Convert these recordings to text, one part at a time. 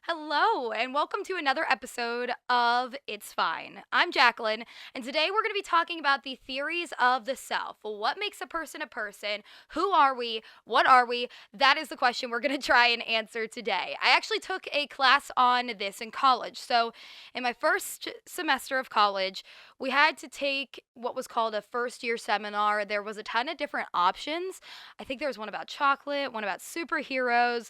Hello, and welcome to another episode of It's Fine. I'm Jacquelyn, and today we're going to be talking about the theories of the self. What makes a person a person? Who are we? What are we? That is the question we're going to try and answer today. I actually took a class on this in college. So, in my first semester of college, we had to take what was called a first year seminar. There was a ton of different options. I think there was one about chocolate, one about superheroes,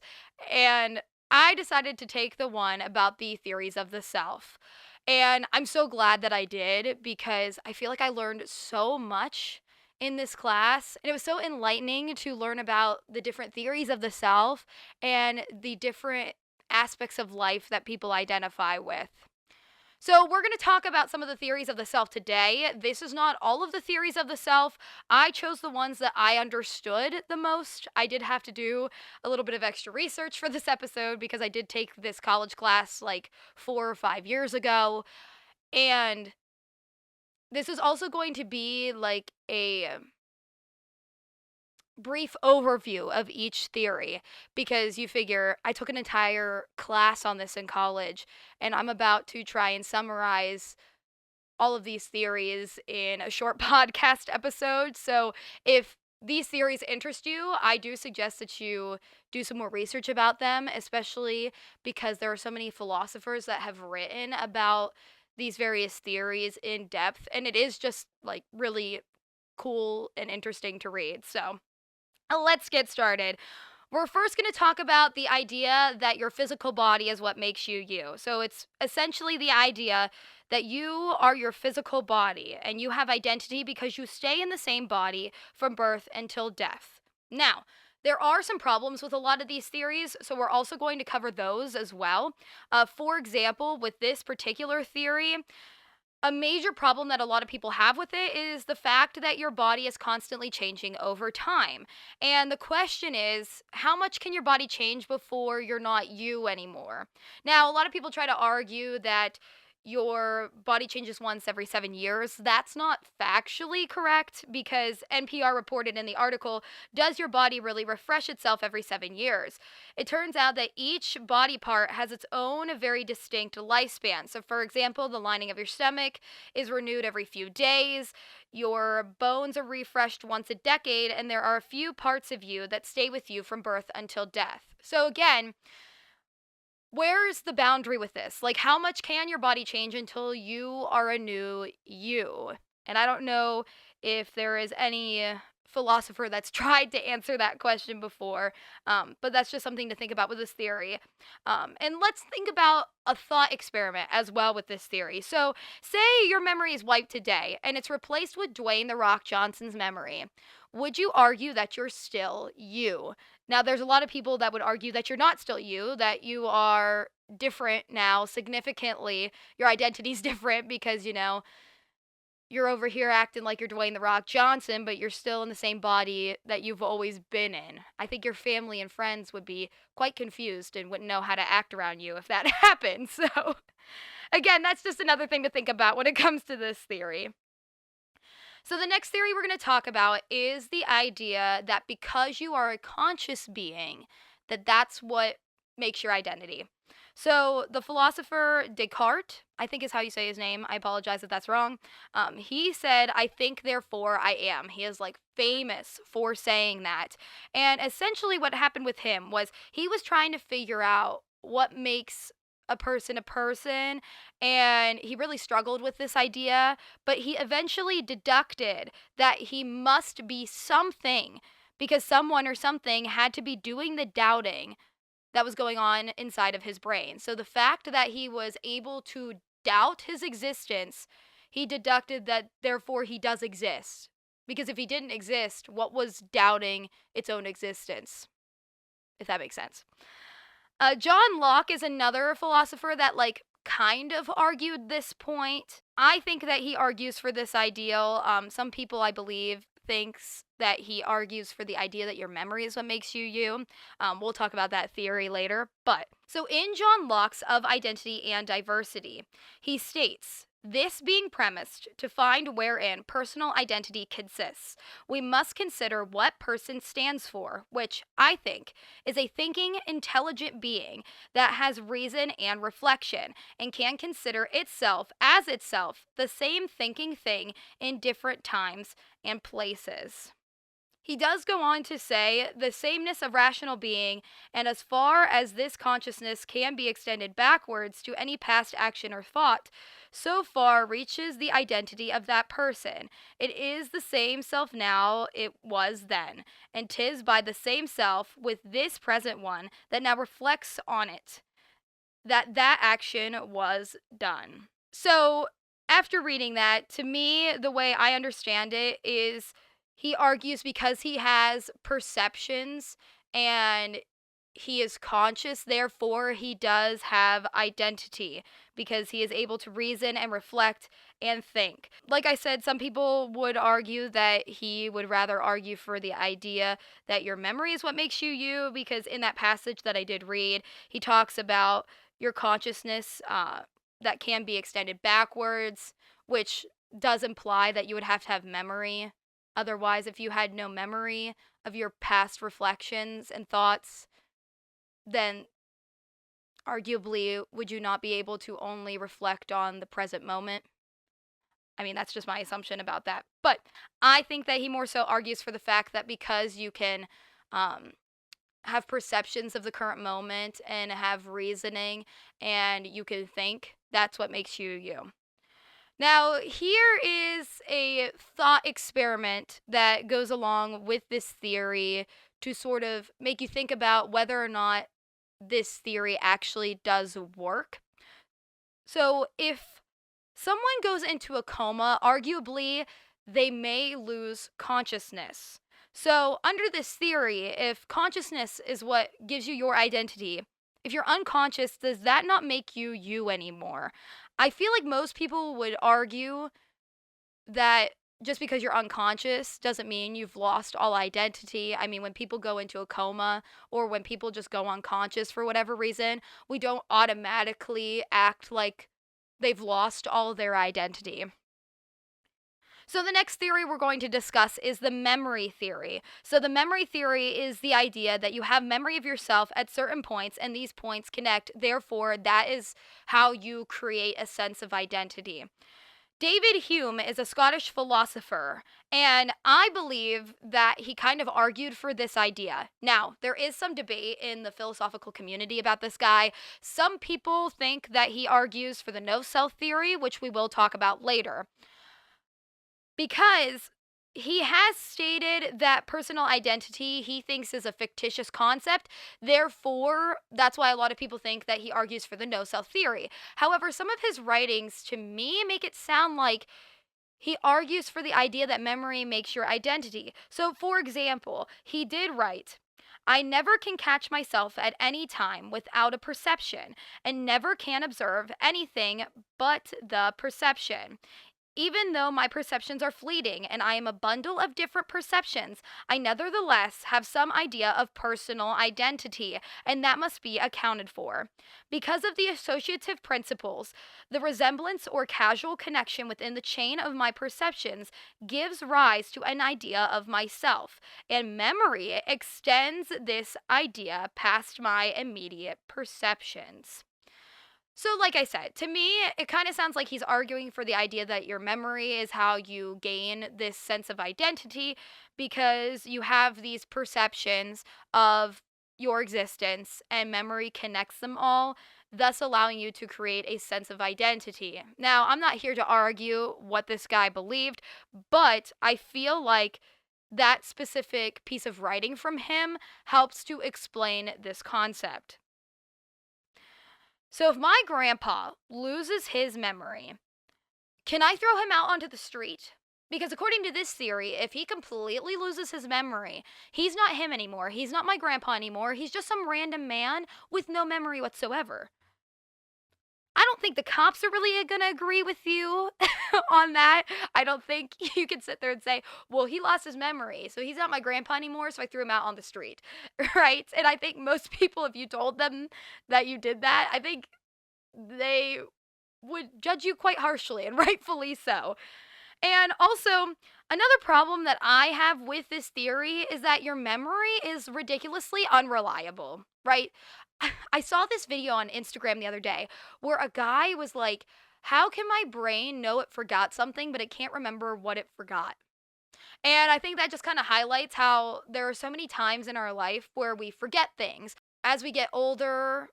and I decided to take the one about the theories of the self. And I'm so glad that I did because I feel like I learned so much in this class. And it was so enlightening to learn about the different theories of the self and the different aspects of life that people identify with. So, we're going to talk about some of the theories of the self today. This is not all of the theories of the self. I chose the ones that I understood the most. I did have to do a little bit of extra research for this episode because I did take this college class like 4 or 5 years ago. And this is also going to be like a brief overview of each theory because you figure I took an entire class on this in college and I'm about to try and summarize all of these theories in a short podcast episode. So, if these theories interest you, I do suggest that you do some more research about them, especially because there are so many philosophers that have written about these various theories in depth, and it is just like really cool and interesting to read. So, let's get started. We're first going to talk about the idea that your physical body is what makes you you. So it's essentially the idea that you are your physical body and you have identity because you stay in the same body from birth until death. Now, there are some problems with a lot of these theories, so we're also going to cover those as well. For example, with this particular theory, a major problem that a lot of people have with it is the fact that your body is constantly changing over time. And the question is, how much can your body change before you're not you anymore? Now, a lot of people try to argue that your body changes once every 7 years. That's not factually correct because NPR reported in the article, does your body really refresh itself every 7 years? It turns out that each body part has its own very distinct lifespan. So, for example, the lining of your stomach is renewed every few days, your bones are refreshed once a decade, and there are a few parts of you that stay with you from birth until death. So, again, where's the boundary with this? Like, how much can your body change until you are a new you? And I don't know if there is any philosopher that's tried to answer that question before, but that's just something to think about with this theory. And let's think about a thought experiment as well with this theory. So, say your memory is wiped today and it's replaced with Dwayne The Rock Johnson's memory. Would you argue that you're still you? Now, there's a lot of people that would argue that you're not still you, that you are different now significantly. Your identity's different because, you're over here acting like you're Dwayne The Rock Johnson, but you're still in the same body that you've always been in. I think your family and friends would be quite confused and wouldn't know how to act around you if that happened. So, again, that's just another thing to think about when it comes to this theory. So, the next theory we're going to talk about is the idea that because you are a conscious being, that's what makes your identity. So, the philosopher Descartes, I think is how you say his name. I apologize if that's wrong. He said, I think, therefore I am. He is like famous for saying that. And essentially, what happened with him was he was trying to figure out what makes a person, and he really struggled with this idea, but he eventually deducted that he must be something because someone or something had to be doing the doubting that was going on inside of his brain. So the fact that he was able to doubt his existence, he deducted that therefore he does exist. Because if he didn't exist, what was doubting its own existence? If that makes sense. John Locke is another philosopher that, like, kind of argued this point. I think that he argues for this ideal. Some people, I believe, thinks that he argues for the idea that your memory is what makes you you. We'll talk about that theory later. But so in John Locke's Of Identity and Diversity, he states This being premised to find wherein personal identity consists, we must consider what person stands for, which I think is a thinking, intelligent being that has reason and reflection and can consider itself as itself the same thinking thing in different times and places. He does go on to say the sameness of rational being, and as far as this consciousness can be extended backwards to any past action or thought, so far reaches the identity of that person. It is the same self now it was then, and 'tis by the same self with this present one that now reflects on it that that action was done. So, after reading that, to me, the way I understand it is he argues because he has perceptions and he is conscious, therefore, he does have identity because he is able to reason and reflect and think. Like I said, some people would argue that he would rather argue for the idea that your memory is what makes you you, because in that passage that I did read, he talks about your consciousness that can be extended backwards, which does imply that you would have to have memory. Otherwise, if you had no memory of your past reflections and thoughts, then arguably would you not be able to only reflect on the present moment? I mean, that's just my assumption about that. But I think that he more so argues for the fact that because you can um, have perceptions of the current moment and have reasoning and you can think, that's what makes you you. Now, here is a thought experiment that goes along with this theory to sort of make you think about whether or not this theory actually does work. So, if someone goes into a coma, arguably they may lose consciousness. So, under this theory, if consciousness is what gives you your identity, if you're unconscious, does that not make you you anymore? I feel like most people would argue that just because you're unconscious doesn't mean you've lost all identity. I mean, when people go into a coma or when people just go unconscious for whatever reason, we don't automatically act like they've lost all of their identity. So, the next theory we're going to discuss is the memory theory. So, the memory theory is the idea that you have memory of yourself at certain points, and these points connect. Therefore, that is how you create a sense of identity. David Hume is a Scottish philosopher, and I believe that he kind of argued for this idea. Now, there is some debate in the philosophical community about this guy. Some people think that he argues for the no self theory, which we will talk about later, because he has stated that personal identity he thinks is a fictitious concept. Therefore, that's why a lot of people think that he argues for the no self theory. However, some of his writings to me make it sound like he argues for the idea that memory makes your identity. So, for example, he did write, I never can catch myself at any time without a perception, and never can observe anything but the perception. Even though my perceptions are fleeting and I am a bundle of different perceptions, I nevertheless have some idea of personal identity, and that must be accounted for. Because of the associative principles, the resemblance or casual connection within the chain of my perceptions gives rise to an idea of myself, and memory extends this idea past my immediate perceptions. So, like I said, to me, it kind of sounds like he's arguing for the idea that your memory is how you gain this sense of identity because you have these perceptions of your existence and memory connects them all, thus allowing you to create a sense of identity. Now, I'm not here to argue what this guy believed, but I feel like that specific piece of writing from him helps to explain this concept. So if my grandpa loses his memory, can I throw him out onto the street? Because according to this theory, if he completely loses his memory, he's not him anymore. He's not my grandpa anymore. He's just some random man with no memory whatsoever. I don't think the cops are really going to agree with you on that. I don't think you can sit there and say, well, he lost his memory, so he's not my grandpa anymore, so I threw him out on the street, right? And I think most people, if you told them that you did that, I think they would judge you quite harshly, and rightfully so. And also, another problem that I have with this theory is that your memory is ridiculously unreliable, right? I saw this video on Instagram the other day where a guy was like, how can my brain know it forgot something, but it can't remember what it forgot? And I think that just kind of highlights how there are so many times in our life where we forget things. As we get older,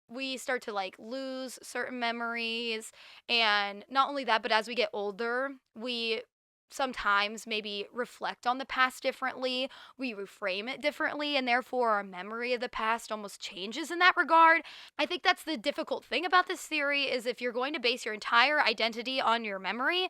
we start to like lose certain memories. And not only that, but as we get older, we sometimes maybe reflect on the past differently. We reframe it differently. And therefore, our memory of the past almost changes in that regard. I think that's the difficult thing about this theory is if you're going to base your entire identity on your memory,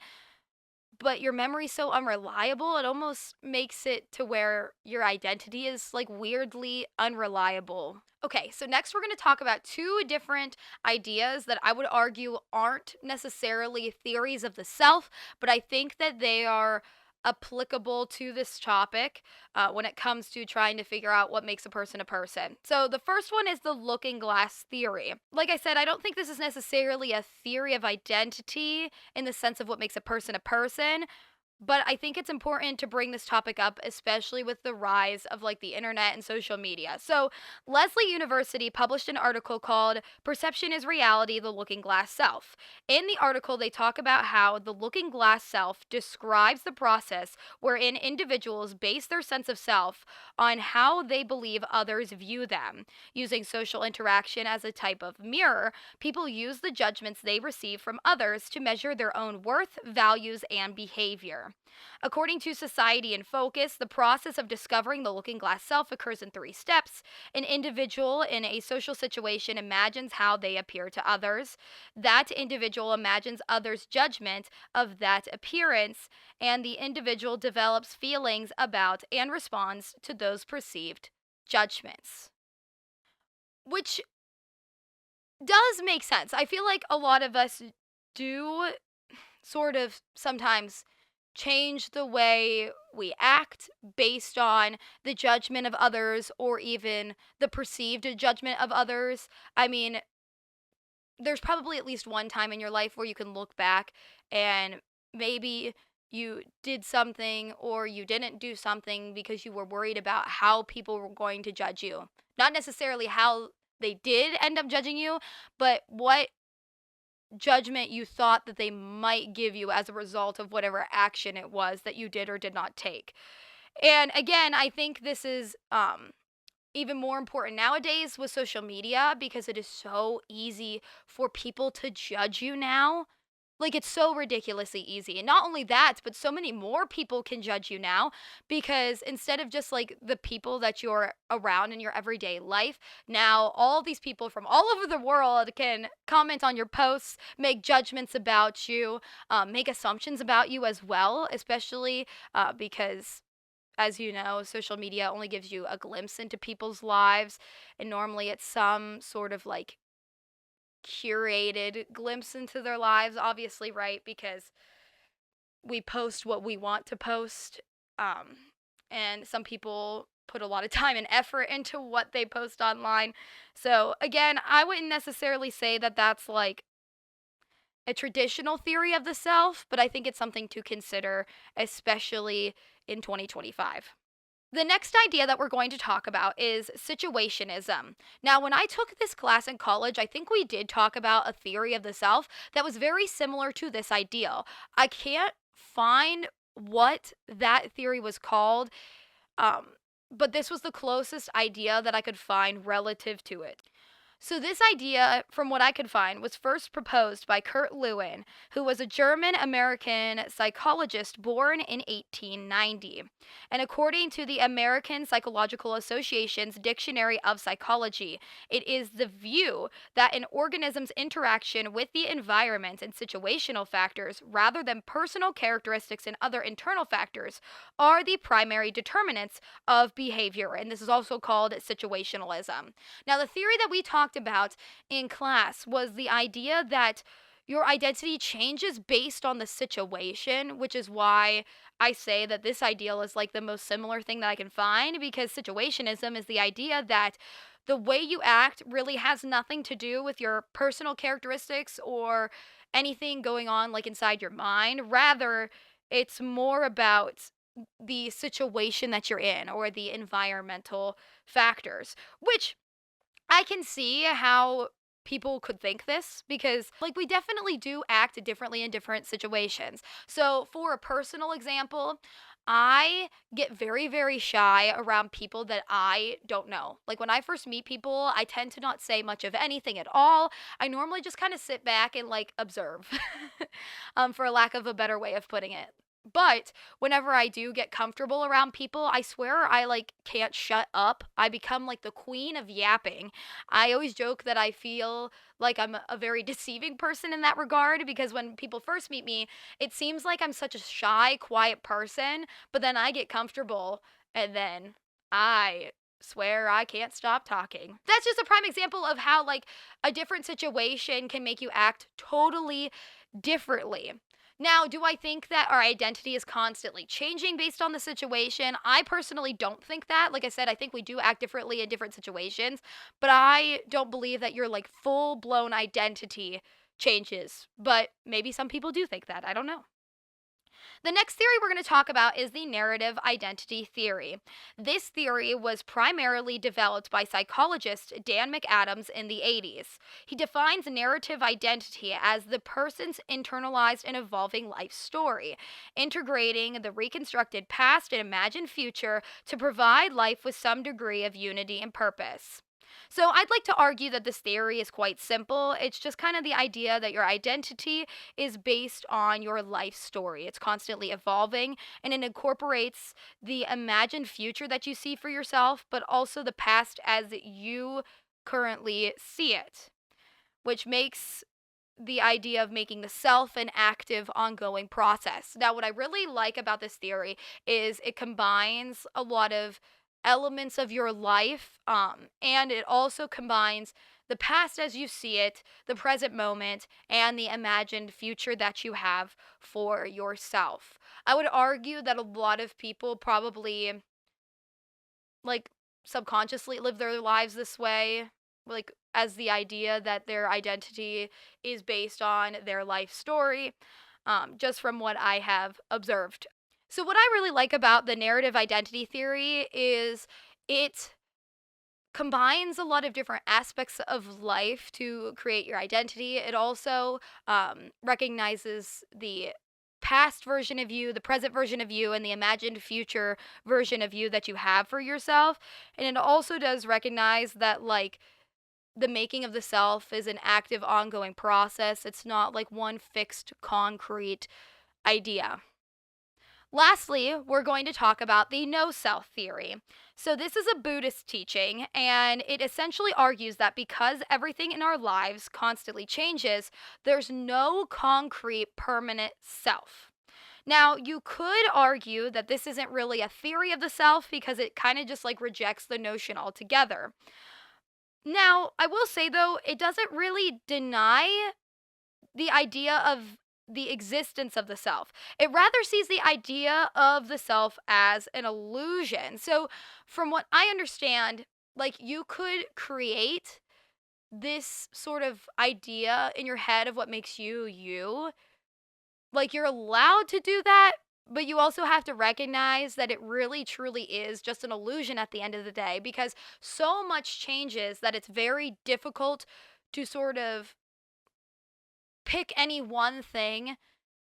but your memory's so unreliable, it almost makes it to where your identity is like weirdly unreliable. Okay, so next we're going to talk about two different ideas that I would argue aren't necessarily theories of the self, but I think that they are applicable to this topic when it comes to trying to figure out what makes a person a person. So the first one is the looking glass theory. Like I said, I don't think this is necessarily a theory of identity in the sense of what makes a person, but I think it's important to bring this topic up, especially with the rise of like the internet and social media. So, Lesley University published an article called Perception is Reality, the Looking Glass Self. In the article, they talk about how the looking glass self describes the process wherein individuals base their sense of self on how they believe others view them. Using social interaction as a type of mirror, people use the judgments they receive from others to measure their own worth, values, and behavior. According to Society in Focus, the process of discovering the looking glass self occurs in three steps. An individual in a social situation imagines how they appear to others. That individual imagines others' judgment of that appearance, and the individual develops feelings about and responds to those perceived judgments. Which does make sense. I feel like a lot of us do sort of sometimes change the way we act based on the judgment of others or even the perceived judgment of others. I mean, there's probably at least one time in your life where you can look back and maybe you did something or you didn't do something because you were worried about how people were going to judge you. Not necessarily how they did end up judging you, but what judgment you thought that they might give you as a result of whatever action it was that you did or did not take. And again, I think this is even more important nowadays with social media because it is so easy for people to judge you now. Like, it's so ridiculously easy. And not only that, but so many more people can judge you now because instead of just like the people that you're around in your everyday life, now all these people from all over the world can comment on your posts, make judgments about you, make assumptions about you as well, especially because as you know, social media only gives you a glimpse into people's lives, and normally it's some sort of like curated glimpse into their lives, obviously, right? Because we post what we want to post. Um, and some people put a lot of time and effort into what they post online. So, again, I wouldn't necessarily say that that's like a traditional theory of the self, but I think it's something to consider, especially in 2025. The next idea that we're going to talk about is situationism. Now, when I took this class in college, I think we did talk about a theory of the self that was very similar to this ideal. I can't find what that theory was called, um, but this was the closest idea that I could find relative to it. So, this idea, from what I could find, was first proposed by Kurt Lewin, who was a German American psychologist born in 1890. And according to the American Psychological Association's Dictionary of Psychology, it is the view that an organism's interaction with the environment and situational factors, rather than personal characteristics and other internal factors, are the primary determinants of behavior. And this is also called situationalism. Now, the theory that we talked about in class was the idea that your identity changes based on the situation, which is why I say that this ideal is like the most similar thing that I can find because situationism is the idea that the way you act really has nothing to do with your personal characteristics or anything going on like inside your mind. Rather, it's more about the situation that you're in or the environmental factors, which I can see how people could think this because like we definitely do act differently in different situations. So, for a personal example, I get very, very shy around people that I don't know. Like when I first meet people, I tend to not say much of anything at all. I normally just kind of sit back and like observe, for lack of a better way of putting it. But whenever I do get comfortable around people, I swear I like can't shut up. I become like the queen of yapping. I always joke that I feel like I'm a very deceiving person in that regard because when people first meet me, it seems like I'm such a shy, quiet person, but then I get comfortable and then I swear I can't stop talking. That's just a prime example of how like a different situation can make you act totally differently. Now, do I think that our identity is constantly changing based on the situation? I personally don't think that. Like I said, I think we do act differently in different situations, but I don't believe that your like full blown identity changes. But maybe some people do think that. I don't know. The next theory we're going to talk about is the narrative identity theory. This theory was primarily developed by psychologist Dan McAdams in the 80s. He defines narrative identity as the person's internalized and evolving life story, integrating the reconstructed past and imagined future to provide life with some degree of unity and purpose. So, I'd like to argue that this theory is quite simple. It's just kind of the idea that your identity is based on your life story. It's constantly evolving and it incorporates the imagined future that you see for yourself, but also the past as you currently see it, which makes the idea of making the self an active, ongoing process. Now, what I really like about this theory is it combines a lot of elements of your life, and it also combines the past as you see it, the present moment, and the imagined future that you have for yourself. I would argue that a lot of people probably like subconsciously live their lives this way, like as the idea that their identity is based on their life story, just from what I have observed. So, what I really like about the narrative identity theory is it combines a lot of different aspects of life to create your identity. It also recognizes the past version of you, the present version of you, and the imagined future version of you that you have for yourself. And it also does recognize that, like, the making of the self is an active, ongoing process. It's not like one fixed, concrete idea. Lastly, we're going to talk about the no self theory. So, this is a Buddhist teaching, and it essentially argues that because everything in our lives constantly changes, there's no concrete permanent self. Now, you could argue that this isn't really a theory of the self because it kind of just like rejects the notion altogether. Now, I will say though, it doesn't really deny the idea of the existence of the self. It rather sees the idea of the self as an illusion. So, from what I understand, like you could create this sort of idea in your head of what makes you you. Like you're allowed to do that, but you also have to recognize that it really truly is just an illusion at the end of the day because so much changes that it's very difficult to sort of pick any one thing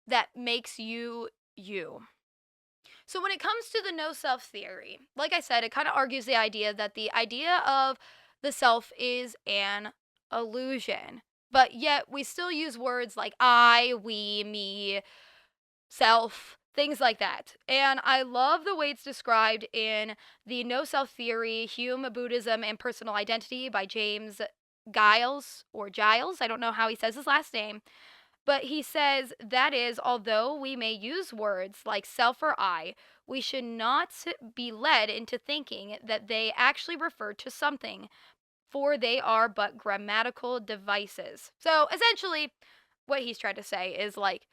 that makes you you. So when it comes to the no self theory, like I said, it kind of argues the idea that the idea of the self is an illusion. But yet we still use words like I, we, me, self, things like that. And I love the way it's described in the No Self Theory, Hume, Buddhism, and Personal Identity by James Giles or Giles. I don't know how he says his last name. But he says, that is, although we may use words like self or I, we should not be led into thinking that they actually refer to something, for they are but grammatical devices. So essentially, what he's trying to say is like,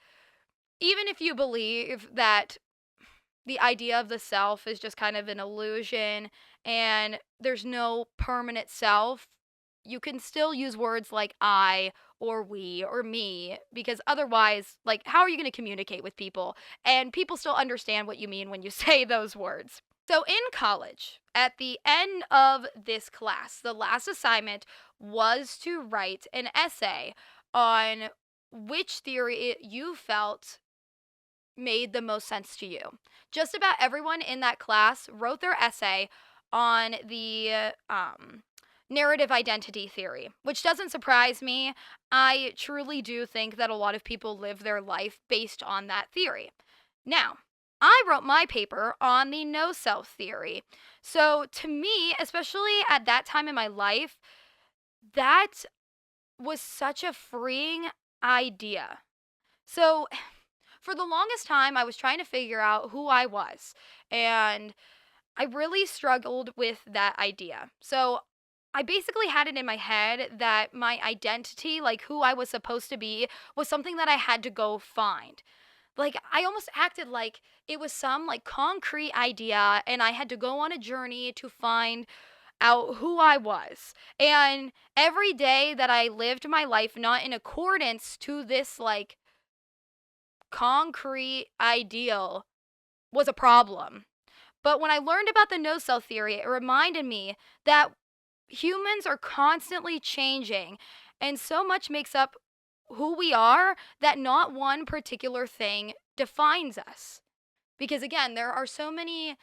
even if you believe that the idea of the self is just kind of an illusion and there's no permanent self, you can still use words like I or we or me because otherwise, like, how are you going to communicate with people? And people still understand what you mean when you say those words. So in college, at the end of this class, the last assignment was to write an essay on which theory you felt made the most sense to you. Just about everyone in that class wrote their essay on the narrative identity theory, which doesn't surprise me. I truly do think that a lot of people live their life based on that theory. Now, I wrote my paper on the no self theory. So, to me, especially at that time in my life, that was such a freeing idea. So, for the longest time, I was trying to figure out who I was, and I really struggled with that idea. So, I basically had it in my head that my identity, like who I was supposed to be, was something that I had to go find. Like, I almost acted like it was some like concrete idea, and I had to go on a journey to find out who I was. And every day that I lived my life not in accordance to this like concrete ideal was a problem. But when I learned about the no self theory, it reminded me that humans are constantly changing, and so much makes up who we are that not one particular thing defines us. Because again, there are so many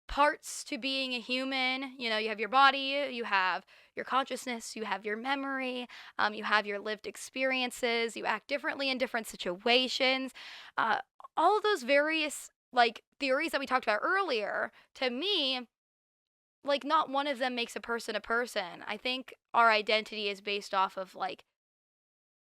parts to being a human. You know, you have your body, you have your consciousness, you have your memory, you have your lived experiences, you act differently in different situations. Uh, all of those various like theories that we talked about earlier, to me, like not one of them makes a person a person. I think our identity is based off of like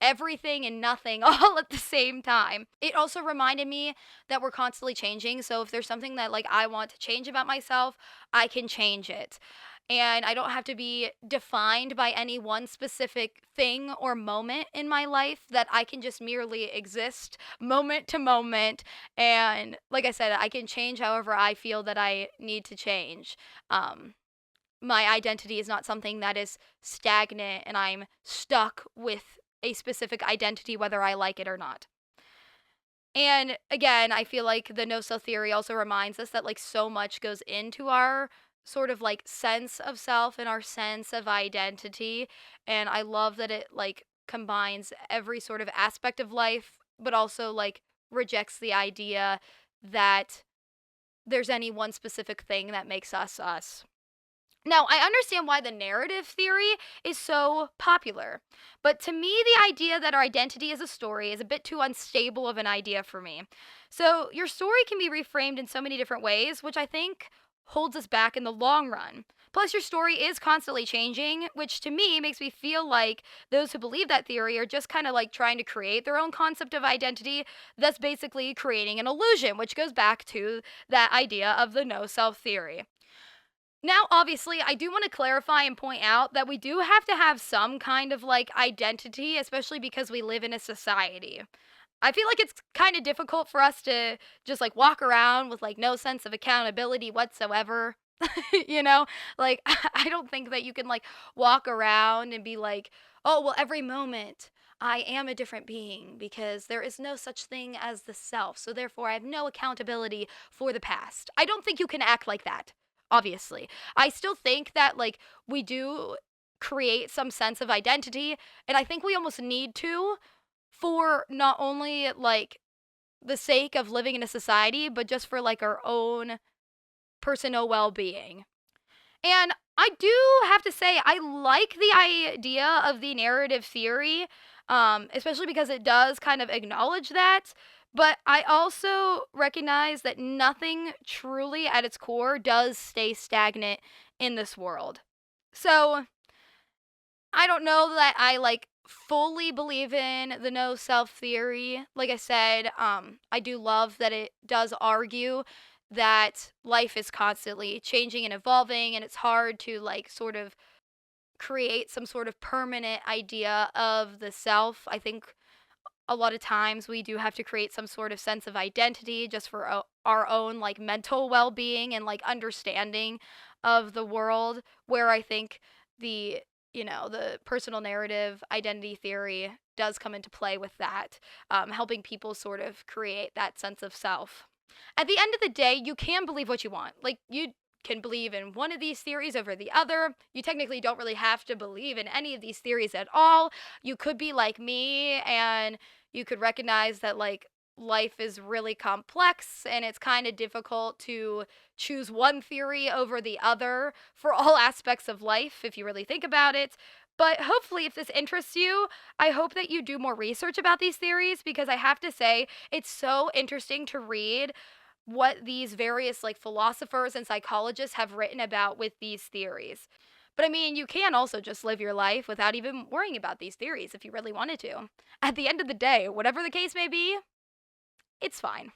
everything and nothing all at the same time. It also reminded me that we're constantly changing. So if there's something that like I want to change about myself, I can change it. And I don't have to be defined by any one specific thing or moment in my life, that I can just merely exist moment to moment. And like I said, I can change however I feel that I need to change. Um, my identity is not something that is stagnant and I'm stuck with a specific identity whether I like it or not. And again, I feel like the no self theory also reminds us that like so much goes into our sort of like sense of self and our sense of identity. And I love that it like combines every sort of aspect of life, but also like rejects the idea that there's any one specific thing that makes us us. Now, I understand why the narrative theory is so popular, but to me, the idea that our identity is a story is a bit too unstable of an idea for me. So, your story can be reframed in so many different ways, which I think holds us back in the long run. Plus, your story is constantly changing, which to me makes me feel like those who believe that theory are just kind of like trying to create their own concept of identity, thus basically creating an illusion, which goes back to that idea of the no self theory. Now, obviously, I do want to clarify and point out that we do have to have some kind of like identity, especially because we live in a society. I feel like it's kind of difficult for us to just like walk around with like no sense of accountability whatsoever. You know, like I don't think that you can like walk around and be like, oh, well, every moment I am a different being because there is no such thing as the self. So therefore, I have no accountability for the past. I don't think you can act like that, obviously. I still think that like we do create some sense of identity, and I think we almost need to for not only like the sake of living in a society, but just for like our own personal well being. And I do have to say, I like the idea of the narrative theory, especially because it does kind of acknowledge that. But I also recognize that nothing truly at its core does stay stagnant in this world. So I don't know that I like fully believe in the no self theory. Like I said, I do love that it does argue that life is constantly changing and evolving, and it's hard to like sort of create some sort of permanent idea of the self. I think a lot of times we do have to create some sort of sense of identity just for our own like mental well-being and like understanding of the world, where I think the the personal narrative identity theory does come into play with that, helping people sort of create that sense of self. At the end of the day, you can believe what you want. Like, you can believe in one of these theories over the other. You technically don't really have to believe in any of these theories at all. You could be like me and you could recognize that, like, life is really complex and it's kind of difficult to choose one theory over the other for all aspects of life if you really think about it. But hopefully, if this interests you, I hope that you do more research about these theories, because I have to say, it's so interesting to read what these various like philosophers and psychologists have written about with these theories. But I mean, you can also just live your life without even worrying about these theories if you really wanted to. At the end of the day, whatever the case may be, it's fine.